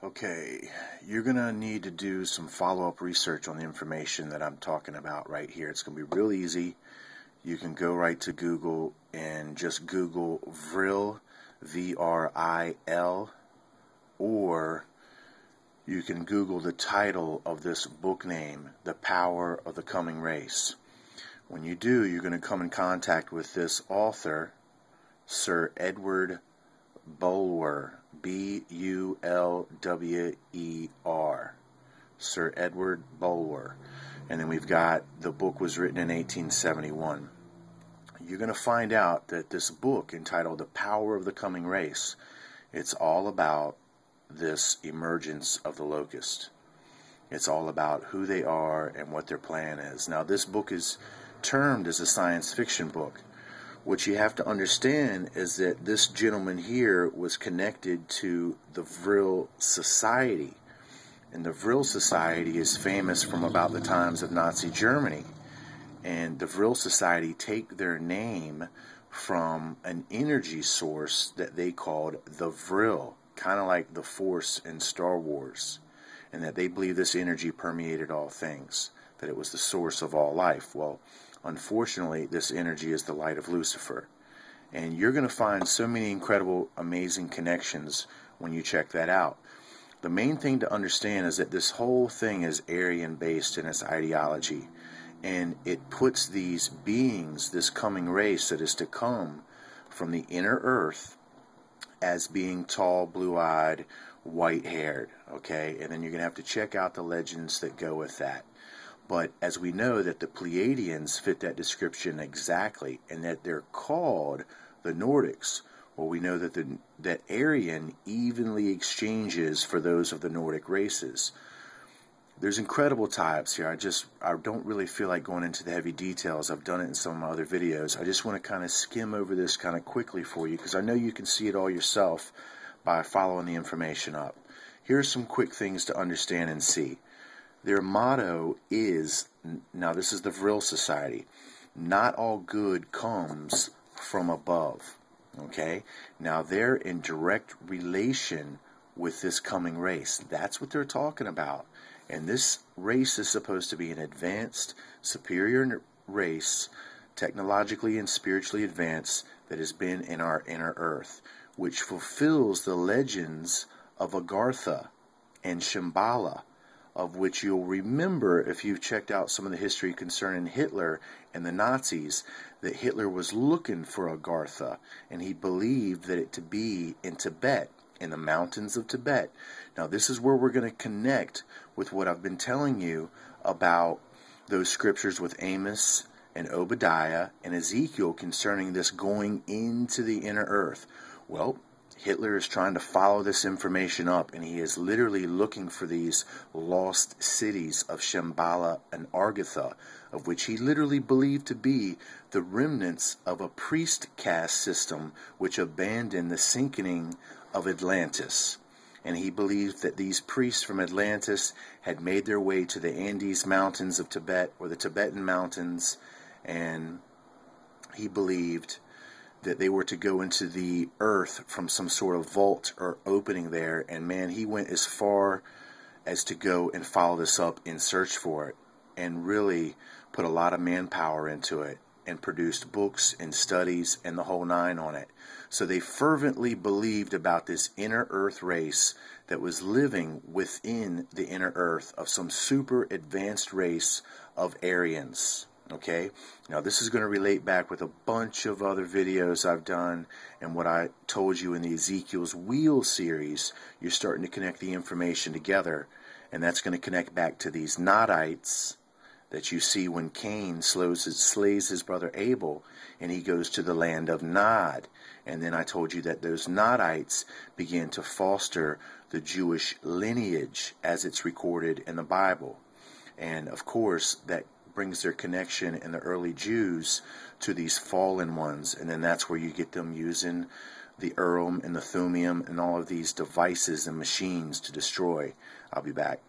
Okay, you're going to need to do some follow-up research on the information that I'm talking about right here. It's going to be real easy. You can go right to Google and just Google Vril, V-R-I-L, or you can Google the title of this book name, The Power of the Coming Race. When you do, you're going to come in contact with this author, Sir Edward Bulwer, B-U-L-W-E-R, Sir Edward Bulwer. And then we've got, the book was written in 1871. You're going to find out that this book entitled The Power of the Coming Race, it's all about this emergence of the locust. It's all about who they are and what their plan is. Now, this book is termed as a science fiction book. What you have to understand is that this gentleman here was connected to the Vril Society. And the Vril Society is famous from about the times of Nazi Germany. And the Vril Society take their name from an energy source that they called the Vril, kind of like the Force in Star Wars. And that they believe this energy permeated all things, that it was the source of all life. Well, unfortunately, this energy is the light of Lucifer. And you're going to find so many incredible, amazing connections when you check that out. The main thing to understand is that this whole thing is Aryan-based in its ideology. And it puts these beings, this coming race that is to come from the inner earth, as being tall, blue-eyed, white-haired. Okay? And then you're going to have to check out the legends that go with that. But as we know that the Pleiadians fit that description exactly, and that they're called the Nordics, well, we know that that Aryan evenly exchanges for those of the Nordic races. There's incredible types here. I don't really feel like going into the heavy details. I've done it in some of my other videos. I just want to kind of skim over this kind of quickly for you, because I know you can see it all yourself by following the information up. Here's some quick things to understand and see. Their motto is, now this is the Vril Society, not all good comes from above. Okay? Now they're in direct relation with this coming race. That's what they're talking about. And this race is supposed to be an advanced, superior race, technologically and spiritually advanced, that has been in our inner earth, which fulfills the legends of Agartha and Shambhala, of which you'll remember if you've checked out some of the history concerning Hitler and the Nazis, that Hitler was looking for Agartha, and he believed that it to be in Tibet, in the mountains of Tibet. Now this is where we're going to connect with what I've been telling you about those scriptures with Amos and Obadiah and Ezekiel concerning this going into the inner earth. Well, Hitler is trying to follow this information up, and he is literally looking for these lost cities of Shambhala and Agartha, of which he literally believed to be the remnants of a priest caste system which abandoned the sinking of Atlantis. And he believed that these priests from Atlantis had made their way to the Andes Mountains of Tibet, or the Tibetan mountains, and he believed that they were to go into the earth from some sort of vault or opening there. And man, he went as far as to go and follow this up in search for it, and really put a lot of manpower into it, and produced books and studies and the whole nine on it. So they fervently believed about this inner earth race that was living within the inner earth of some super advanced race of Aryans. Okay, now this is going to relate back with a bunch of other videos I've done, and what I told you in the Ezekiel's Wheel series. You're starting to connect the information together, and that's going to connect back to these Nodites that you see when Cain slays his brother Abel, and he goes to the land of Nod. And then I told you that those Nodites began to foster the Jewish lineage as it's recorded in the Bible. And of course, that brings their connection in the early Jews to these fallen ones, and then that's where you get them using the Urim and the Thummim and all of these devices and machines to destroy. I'll be back.